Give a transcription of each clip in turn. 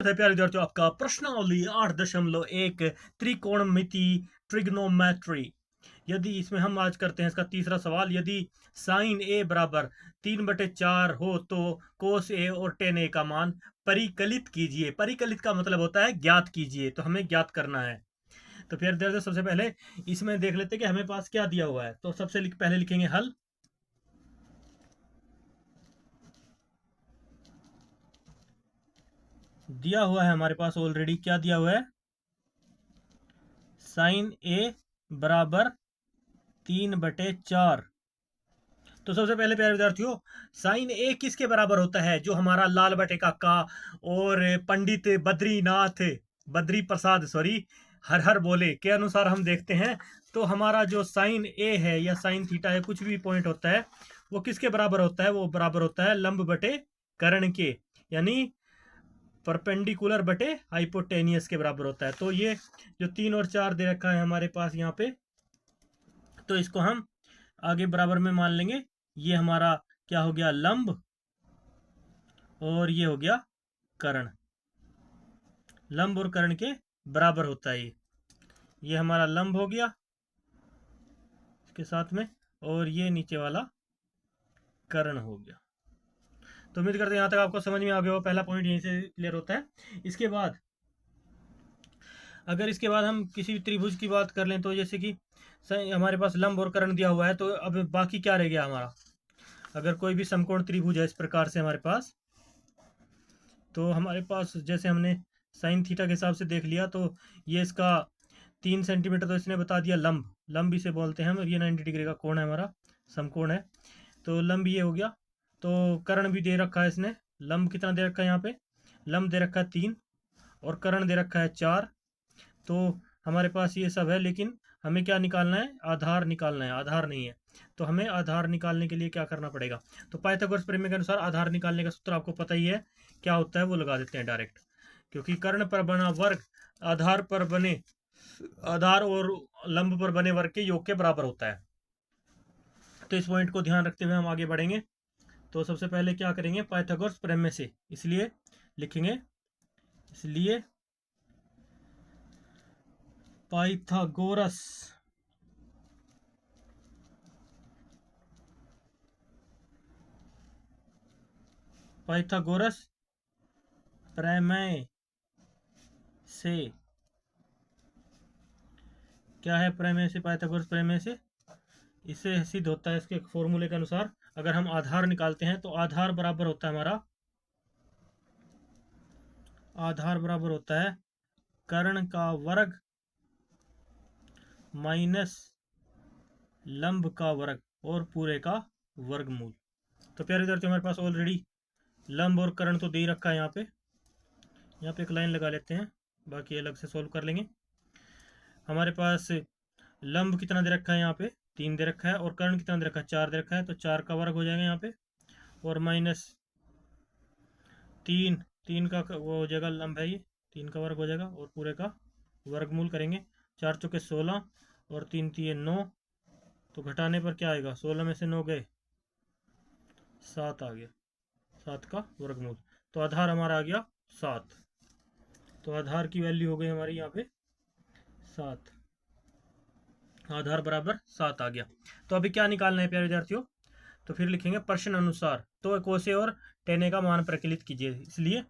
प्यारे विद्यार्थियों, आपका प्रश्नावली 8.1 त्रिकोणमिति ट्रिग्नोमेट्री। यदि इसमें हम आज करते हैं इसका तीसरा सवाल। यदि साइन ए बराबर 3/4 हो तो कोस ए और टेन ए का मान परिकलित कीजिए। परिकलित का मतलब होता है ज्ञात कीजिए, तो हमें ज्ञात करना है। तो फिर विद्यार्थियों सबसे पहले इसमें देख लेते हैं कि हमें पास क्या दिया हुआ है। तो सबसे पहले लिखेंगे हल। दिया हुआ है हमारे पास ऑलरेडी, क्या दिया हुआ है, साइन ए बराबर 3/4। तो सबसे पहले प्यारे विद्यार्थियों, साइन ए किसके बराबर होता है? जो हमारा लाल बटे काका और पंडित बद्री प्रसाद हर हर बोले के अनुसार हम देखते हैं। तो हमारा जो साइन ए है या साइन थीटा है, कुछ भी पॉइंट होता है, वो किसके बराबर होता है? वो बराबर होता है लंब बटे कर्ण के, यानी परपेंडिकुलर बटे हाइपोटेनियस के बराबर होता है। तो ये जो 3 और 4 दे रखा है हमारे पास यहाँ पे, तो इसको हम आगे बराबर में मान लेंगे। ये हमारा क्या हो गया, लंब, और ये हो गया कर्ण। लंब और कर्ण के बराबर होता है ये हमारा लंब हो गया इसके साथ में, और ये नीचे वाला कर्ण हो गया। तो उम्मीद करते हैं यहाँ तक आपको समझ में आ गया हो। पहला पॉइंट यहीं से क्लियर होता है। इसके बाद अगर इसके बाद हम किसी भी त्रिभुज की बात कर लें, तो जैसे कि हमारे पास लंब और कर्ण दिया हुआ है, तो अब बाकी क्या रह गया हमारा? अगर कोई भी समकोण त्रिभुज है इस प्रकार से हमारे पास, तो हमारे पास जैसे हमने साइन थीटा के हिसाब से देख लिया, तो ये इसका 3 सेंटीमीटर तो इसने बता दिया लंब, लंब इसे बोलते हैं हम, और ये 90 डिग्री का कोण है हमारा, समकोण है। तो लंब ये हो गया। तो कर्ण भी दे रखा है इसने। लंब कितना दे रखा है यहाँ पे? लंब दे रखा है 3 और कर्ण दे रखा है 4। तो हमारे पास ये सब है, लेकिन हमें क्या निकालना है? आधार निकालना है। आधार नहीं है, तो हमें आधार निकालने के लिए क्या करना पड़ेगा? तो पाइथागोरस प्रमेय के अनुसार आधार निकालने का सूत्र आपको पता ही है क्या होता है, वो लगा देते हैं डायरेक्ट। क्योंकि कर्ण पर बना वर्ग आधार पर बने आधार और लंब पर बने वर्ग के योग के बराबर होता है। तो इस पॉइंट को ध्यान रखते हुए हम आगे बढ़ेंगे। तो सबसे पहले क्या करेंगे? पाइथागोरस प्रमेय से इसलिए लिखेंगे, इसलिए पाइथागोरस पाइथागोरस प्रमेय से क्या है? प्रमेय से, पाइथागोरस प्रमेय से इससे सिद्ध होता है, इसके फॉर्मूले के अनुसार अगर हम आधार निकालते हैं, तो आधार बराबर होता है हमारा, आधार बराबर होता है कर्ण का वर्ग माइनस लंब का वर्ग और पूरे का वर्गमूल। तो प्यारे विद्यार्थियों, हमारे पास ऑलरेडी लंब और कर्ण तो दे ही रखा है। यहाँ पे एक लाइन लगा लेते हैं, बाकी अलग से सोल्व कर लेंगे। हमारे पास लंब कितना दे रखा है? यहाँ पे 3 दे रखा है, और कर्ण कितना दे रखा है? 4 दे रखा है। तो 4 का वर्ग हो जाएगा यहाँ पे, और माइनस 3 का वो हो जाएगा, लंब है ये, 3 का वर्ग हो जाएगा, और पूरे का वर्गमूल करेंगे। 4 चौके 16 और 3 तिये 9, तो घटाने पर क्या आएगा? 16 में से 9 गए, 7 आ गया, 7 का वर्गमूल। तो आधार हमारा आ गया 7। तो आधार की वैल्यू हो गई हमारी यहाँ पे 7। आधार बराबर 7 आ गया। तो अभी क्या निकालना है प्यारे विद्यार्थियों? तो फिर लिखेंगे प्रश्न अनुसार, तो कोसे और टेने का मान प्रकलित कीजिए। इसलिए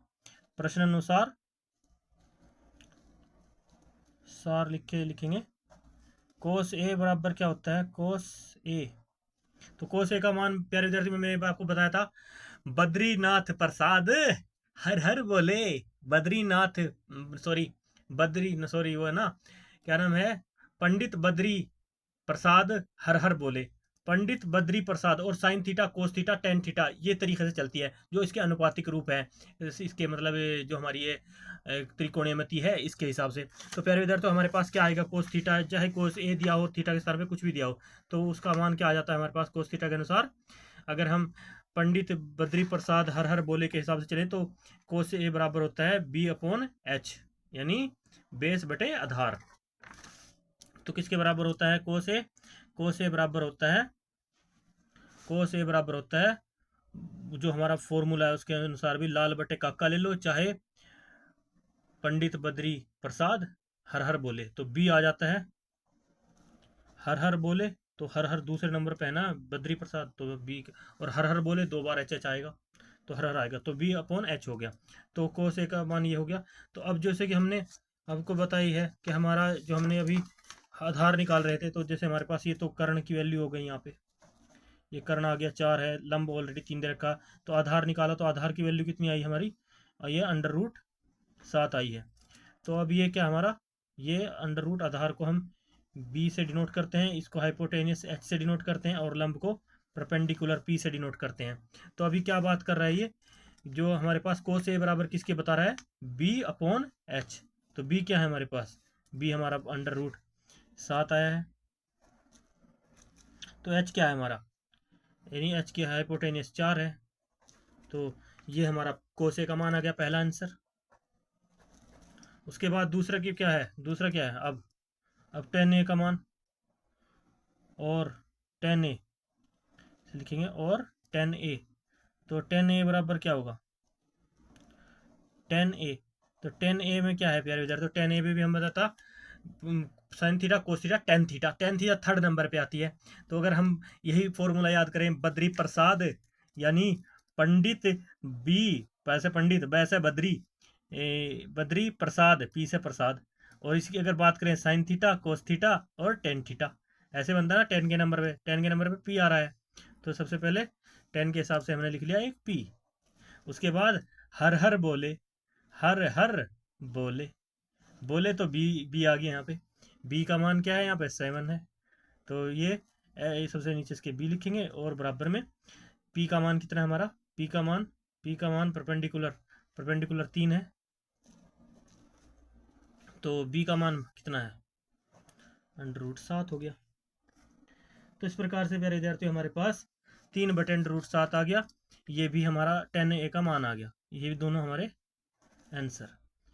प्रश्न अनुसार लिखेंगे कोस ए बराबर क्या होता है? कोस ए। तो कोस ए का मान प्यारे विद्यार्थी में मैंने आपको बताया था, बद्रीनाथ प्रसाद हर हर बोले। बद्रीनाथ सॉरी वो है ना, क्या नाम है? पंडित बद्री प्रसाद हर हर बोले। पंडित बद्री प्रसाद और sine theta, cos theta, tan theta, ये तरीके से चलती है, जो इसके अनुपातिक रूप है। इसके मतलब जो हमारी ये त्रिकोणमिति है, इसके हिसाब से। तो प्यारे विद्यार्थी, तो हमारे पास क्या आएगा? कोस थीटा, चाहे कोस ए दिया हो, थीटा के स्थान पे कुछ भी दिया हो, तो उसका मान क्या आ जाता है हमारे पास? कोस थीटा के अनुसार अगर हम पंडित बद्री प्रसाद हर हर बोले के हिसाब से चले, तो कोस ए बराबर होता है B/H, यानी बेस बटे आधार। तो किसके बराबर होता है? कोस ए। कोस ए बराबर होता है, कोस ए बराबर होता है जो हमारा फॉर्मूला है उसके अनुसार भी, लाल बटे काका ले लो, चाहे पंडित बद्री प्रसाद हर हर बोले, तो बी आ जाता है। हर हर बोले तो हर हर दूसरे नंबर पे है ना बद्री प्रसाद, तो बी। और हर हर बोले 2 बार एच एच आएगा, तो हर हर आएगा, तो बी अपॉन एच हो गया। तो कोस ए का मान ये हो गया। तो अब जैसे कि हमने आपको बताई है कि हमारा जो हमने अभी आधार निकाल रहे थे, तो जैसे हमारे पास ये तो कर्ण की वैल्यू हो गई यहाँ पे, ये कर्ण आ गया 4 है, लंब ऑलरेडी 3 दे रखा, तो आधार निकाला, तो आधार की वैल्यू कितनी आई हमारी, ये √7 आई है। तो अब ये क्या हमारा, ये अंडर रूट आधार को हम बी से डिनोट करते हैं, इसको हाइपोटेनियस एच से डिनोट करते हैं, और लंब को परपेंडिकुलर पी से डिनोट करते हैं। तो अभी क्या बात कर रहा है, ये जो हमारे पास कोस ए बराबर किसके बता रहा है, बी अपॉन एच। तो बी क्या है हमारे पास, बी हमारा √7 आया है। तो एच क्या है हमारा, यानी एच की हाइपोटेनियस 4 है। तो ये हमारा कोस ए का मान आ गया, पहला आंसर। उसके बाद दूसरा की क्या है, दूसरा क्या है, अब tan a का मान, और tan a लिखेंगे, और tan a, तो tan a बराबर क्या होगा, tan a। तो tan a में क्या है प्यारे विद्यार्थी, तो tan a में भी हम बताता sine theta cos theta tan theta, tan theta 3rd number पे आती है। तो अगर हम यही फॉर्मूला याद करें, बद्री प्रसाद यानी पंडित बी, पैसे पंडित वैसे बद्री, बद्री प्रसाद पी से प्रसाद, और इसकी अगर बात करें साइन थीटा कोस थीटा और टेन थीटा, ऐसे बनता है ना, टेन के नंबर पे पी आ रहा है। तो सबसे पहले टेन के हिसाब से हमने लिख लिया एक पी। उसके बाद हर हर बोले, हर हर बोले, बोले तो बी, बी आ गया यहाँ पे, बी का मान क्या है यहाँ पे 7 है। तो ये सबसे नीचे इसके बी लिखेंगे, और बराबर में पी का मान कितना है हमारा, पी का मान परपेंडिकुलर 3 है, तो बी का मान कितना है, √7 हो गया। तो इस प्रकार से प्यारे विद्यार्थी हमारे पास 3/√7 आ गया, ये भी हमारा tan a का मान आ गया, ये भी दोनों हमारे आंसर।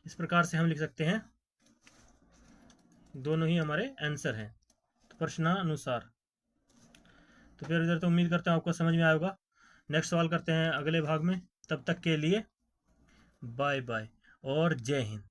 इस प्रकार से हम लिख सकते हैं, दोनों ही हमारे आंसर हैं तो प्रश्नानुसार। तो फिर विद्यार्थी उम्मीद करते हैं आपको समझ में आया होगा। नेक्स्ट सवाल करते हैं अगले भाग में, तब तक के लिए बाय बाय और जय हिंद।